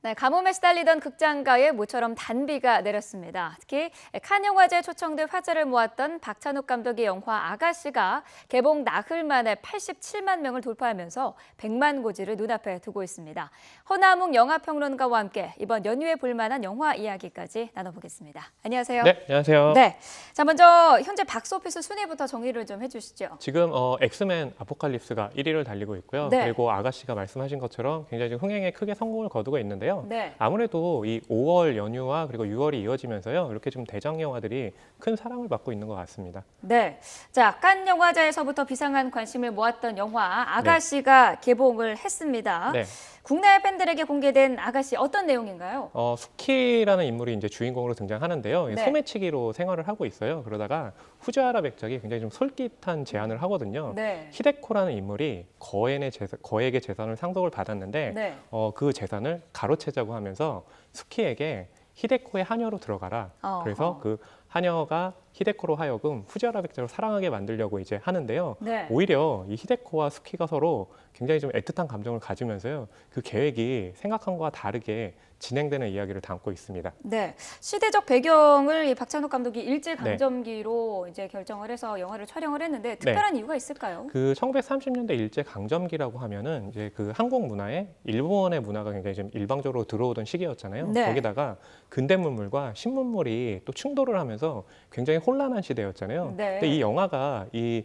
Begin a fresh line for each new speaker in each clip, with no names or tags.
네, 가뭄에 시달리던 극장가에 모처럼 단비가 내렸습니다. 특히 칸 영화제 초청돼 화제를 모았던 박찬욱 감독의 영화 아가씨가 개봉 나흘 만에 87만 명을 돌파하면서 100만 고지를 눈앞에 두고 있습니다. 허남웅 영화평론가와 함께 이번 연휴에 볼만한 영화 이야기까지 나눠보겠습니다. 안녕하세요.
네, 안녕하세요.
네, 자 먼저 현재 박스오피스 순위부터 정리를 좀 해주시죠.
지금 엑스맨 아포칼립스가 1위를 달리고 있고요.
네.
그리고 아가씨가 말씀하신 것처럼 굉장히 지금 흥행에 크게 성공을 거두고 있는데요.
네.
아무래도 이 5월 연휴와 그리고 6월이 이어지면서요. 이렇게 좀 대작 영화들이 큰 사랑을 받고 있는 것 같습니다.
네, 자, 칸 영화제에서부터 비상한 관심을 모았던 영화 아가씨가 개봉을 했습니다.
네.
국내 팬들에게 공개된 아가씨 어떤 내용인가요?
수키라는 인물이 이제 주인공으로 등장하는,데요.
네.
소매치기로 생활을 하고 있어요. 그러다가 후지와라 백작이 굉장히 좀 솔깃한 제안을 하거든요.
네.
히데코라는 인물이 거액의 재산을 상속을 받았는데
네.
그 재산을 가로채자고 하면서 수키에게 히데코의 하녀로 들어가라.
어허.
그래서 그 하녀가 히데코로 하여금 후지와라 백작을 사랑하게 만들려고 이제 하는데요.
네.
오히려 이 히데코와 수키가 서로 굉장히 좀 애틋한 감정을 가지면서요. 그 계획이 생각한 것과 다르게 진행되는 이야기를 담고 있습니다.
네, 시대적 배경을 이 박찬욱 감독이 일제 강점기로 이제 결정을 해서 영화를 촬영을 했는데 특별한 이유가 있을까요?
그 1930년대 일제 강점기라고 하면은 이제 그 한국 문화에 일본의 문화가 굉장히 좀 일방적으로 들어오던 시기였잖아요.
네.
거기다가 근대문물과 신문물이 또 충돌을 하면서 굉장히 혼란한 시대였잖아요.
네.
근데 이 영화가 이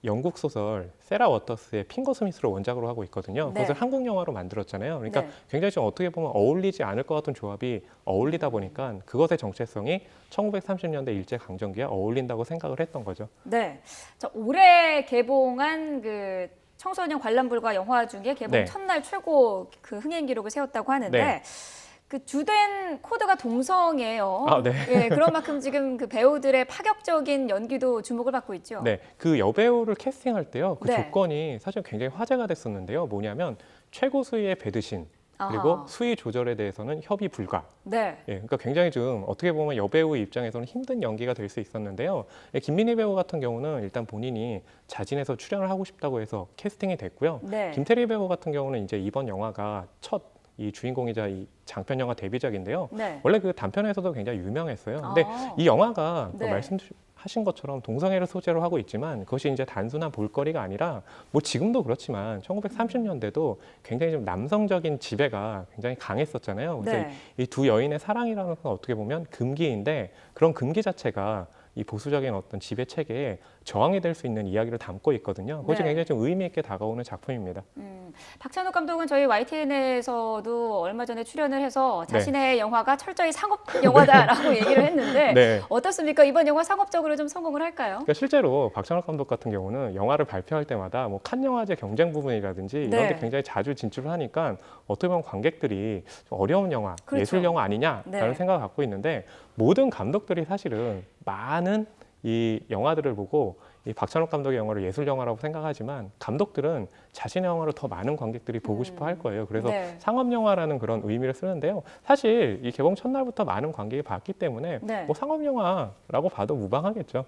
영국 소설 세라 워터스의 핑거 스미스를 원작으로 하고 있거든요.
네.
그것을 한국 영화로 만들었잖아요. 그러니까
네.
굉장히 좀 어떻게 보면 어울리지 않을 것 같은 조합이 어울리다 보니까 그것의 정체성이 1930년대 일제 강점기와 어울린다고 생각을 했던 거죠.
네, 자, 올해 개봉한 그 청소년 관람불가 영화 중에 개봉
네.
첫날 최고 그 흥행 기록을 세웠다고 하는데
네.
그 주된 코드가 동성이에요.
아, 네.
예, 그런 만큼 지금 그 배우들의 파격적인 연기도 주목을 받고 있죠.
네, 그 여배우를 캐스팅할 때요. 그
네.
조건이 사실 굉장히 화제가 됐었는데요. 뭐냐면 최고 수위의 배드신 그리고
아하.
수위 조절에 대해서는 협의 불가.
네.
예, 그러니까 굉장히 좀 어떻게 보면 여배우 입장에서는 힘든 연기가 될 수 있었는데요. 김민희 배우 같은 경우는 일단 본인이 자진해서 출연을 하고 싶다고 해서 캐스팅이 됐고요.
네.
김태리 배우 같은 경우는 이제 이번 영화가 첫 이 주인공이자 이 장편 영화 데뷔작인데요.
네.
원래 그 단편에서도 굉장히 유명했어요. 근데
아.
이 영화가 또
네.
말씀하신 것처럼 동성애를 소재로 하고 있지만 그것이 이제 단순한 볼거리가 아니라 뭐 지금도 그렇지만 1930년대도 굉장히 좀 남성적인 지배가 굉장히 강했었잖아요. 그래서
네.
이 두 여인의 사랑이라는 건 어떻게 보면 금기인데 그런 금기 자체가 이 보수적인 어떤 지배 체계에 저항이 될 수 있는 이야기를 담고 있거든요. 그것이
네.
굉장히 좀 의미 있게 다가오는 작품입니다.
박찬욱 감독은 저희 YTN에서도 얼마 전에 출연을 해서 자신의 영화가 철저히 상업 영화다라고 얘기를 했는데
네.
어떻습니까? 이번 영화 상업적으로 좀 성공을 할까요?
그러니까 실제로 박찬욱 감독 같은 경우는 영화를 발표할 때마다 뭐 칸 영화제 경쟁 부분이라든지 이런
네.
데 굉장히 자주 진출을 하니까 어떻게 보면 관객들이 좀 어려운 영화,
그렇죠.
예술 영화 아니냐라는
네.
생각을 갖고 있는데 모든 감독들이 사실은 많은 이 영화들을 보고 이 박찬욱 감독의 영화를 예술 영화라고 생각하지만 감독들은 자신의 영화를 더 많은 관객들이 보고 싶어 할 거예요. 그래서
네.
상업 영화라는 그런 의미를 쓰는데요. 사실 이 개봉 첫날부터 많은 관객이 봤기 때문에
네.
뭐 상업 영화라고 봐도 무방하겠죠.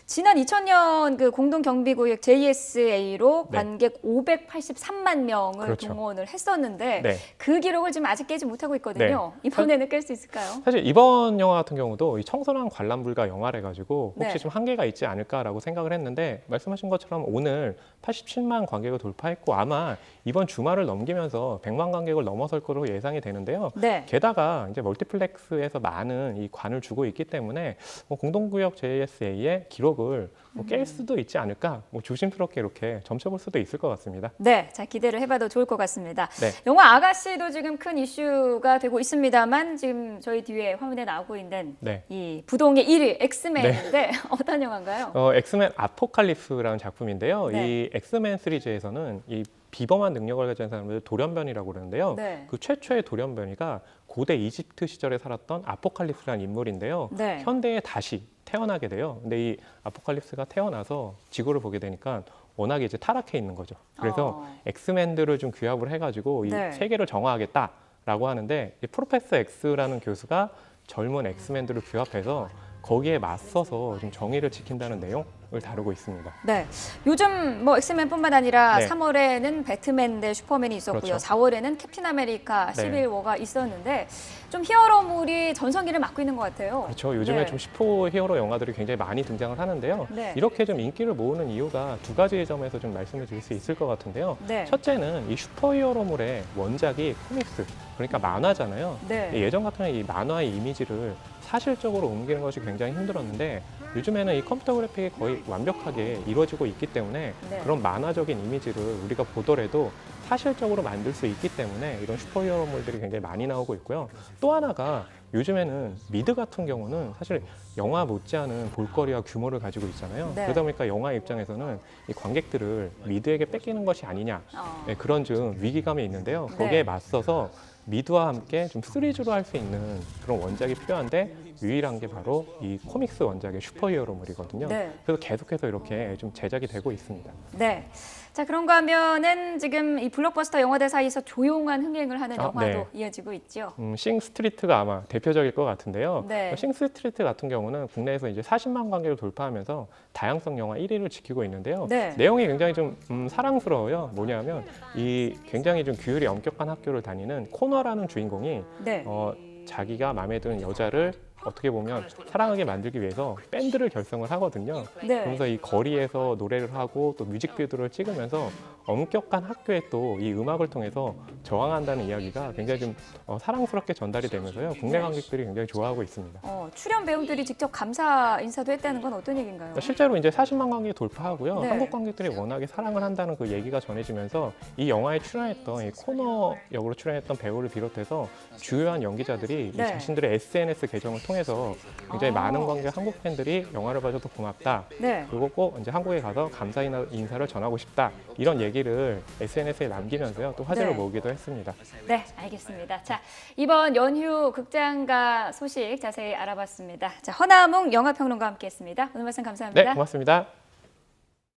지난 2000년 그 공동경비구역 JSA로
네.
관객 583만 명을
그렇죠.
동원을 했었는데
네.
그 기록을 지금 아직 깨지 못하고 있거든요. 이번에는 깰 수 있을까요?
사실 이번 영화 같은 경우도 이 청소년 관람 불가 영화래 가지고 혹시
네.
좀 한계가 있지 않을까라고 생각을 했는데 말씀하신 것처럼 오늘 87만 관객을 돌파했고 아마 이번 주말을 넘기면서 100만 관객을 넘어설 거로 예상이 되는데요.
네.
게다가 이제 멀티플렉스에서 많은 이 관을 주고 있기 때문에 뭐 공동구역 JSA의 기록을 뭐 깰 수도 있지 않을까 뭐 조심스럽게 이렇게 점쳐볼 수도 있을 것 같습니다.
네, 자 기대를 해봐도 좋을 것 같습니다.
네.
영화 아가씨도 지금 큰 이슈가 되고 있습니다만 지금 저희 뒤에 화면에 나오고 있는
네.
이 부동의 1위 엑스맨인데 어떤 영화인가요?
엑스맨 아포칼립스라는 작품인데요.
네.
이 엑스맨 시리즈에서는 이 비범한 능력을 가진 사람들 돌연변이라고 그러는데요.
네.
그 최초의 돌연변이가 고대 이집트 시절에 살았던 아포칼립스라는 인물인데요.
네.
현대에 다시 태어나게 돼요. 근데 이 아포칼립스가 태어나서 지구를 보게 되니까 워낙에 이제 타락해 있는 거죠. 그래서 엑스맨들을 좀 규합을 해가지고 이
네.
세계를 정화하겠다라고 하는데 이 프로페서 X라는 교수가 젊은 엑스맨들을 규합해서 거기에 맞서서 좀 정의를 지킨다는 내용. 다루고 있습니다.
네. 요즘 뭐 엑스맨뿐만 아니라
네.
3월에는 배트맨 대 슈퍼맨이 있었고요.
그렇죠.
4월에는 캡틴 아메리카
네.
시빌 워가 있었는데 좀 히어로물이 전성기를 맞고 있는 것 같아요.
그렇죠. 요즘에
네.
좀 슈퍼 히어로 영화들이 굉장히 많이 등장을 하는데요.
네.
이렇게 좀 인기를 모으는 이유가 두 가지 점에서 좀 말씀을 드릴 수 있을 것 같은데요.
네.
첫째는 이 슈퍼 히어로물의 원작이 코믹스, 그러니까 만화잖아요.
네.
예전 같으면 이 만화의 이미지를 사실적으로 옮기는 것이 굉장히 힘들었는데 요즘에는 이 컴퓨터 그래픽이 거의 완벽하게 이루어지고 있기 때문에
네.
그런 만화적인 이미지를 우리가 보더라도 사실적으로 만들 수 있기 때문에 이런 슈퍼히어로물들이 굉장히 많이 나오고 있고요. 또 하나가 요즘에는 미드 같은 경우는 사실 영화 못지않은 볼거리와 규모를 가지고 있잖아요.
네.
그러다 보니까 영화 입장에서는 이 관객들을 미드에게 뺏기는 것이 아니냐, 네, 그런 좀 위기감이 있는데요.
네.
거기에 맞서서 미드와 함께 좀 3G로 할 수 있는 그런 원작이 필요한데 유일한 게 바로 이 코믹스 원작의 슈퍼히어로물이거든요.
네.
그래서 계속해서 이렇게 좀 제작이 되고 있습니다.
네. 자, 그런가 하면은 지금 이 블록버스터 영화들 사이에서 조용한 흥행을 하는 영화도
네.
이어지고 있죠.
싱 스트리트가 아마 대표적일 것 같은데요.
네.
싱 스트리트 같은 경우는 국내에서 이제 40만 관객을 돌파하면서 다양성 영화 1위를 지키고 있는데요.
네.
내용이 굉장히 좀 사랑스러워요. 뭐냐면 이 굉장히 좀 규율이 엄격한 학교를 다니는 코너라는 주인공이
네.
자기가 마음에 드는 여자를 어떻게 보면 사랑하게 만들기 위해서 밴드를 결성을 하거든요.
네.
그러면서 이 거리에서 노래를 하고 또 뮤직비디오를 찍으면서 엄격한 학교에 또 이 음악을 통해서 저항한다는 이야기가 굉장히 좀 사랑스럽게 전달이 되면서요. 국내
네.
관객들이 굉장히 좋아하고 있습니다.
출연 배우들이 직접 감사 인사도 했다는 건 어떤 얘기인가요?
실제로 이제 40만 관객이 돌파하고요.
네.
한국 관객들이 워낙에 사랑을 한다는 그 얘기가 전해지면서 이 영화에 출연했던 이 코너 역으로 출연했던 배우를 비롯해서 주요한 연기자들이
네.
이 자신들의 SNS 계정을 통해서 굉장히 많은 관객 한국 팬들이 영화를 봐줘서 고맙다.
네.
그리고 꼭 이제 한국에 가서 감사 인사를 전하고 싶다. 이런 얘기를 SNS에 남기면서요. 또 화제를
네.
모으기도 했습니다.
네, 알겠습니다. 자, 이번 연휴 극장가 소식 자세히 알아봤습니다. 자, 허남웅 영화평론가와 함께했습니다. 오늘 말씀 감사합니다.
네, 고맙습니다.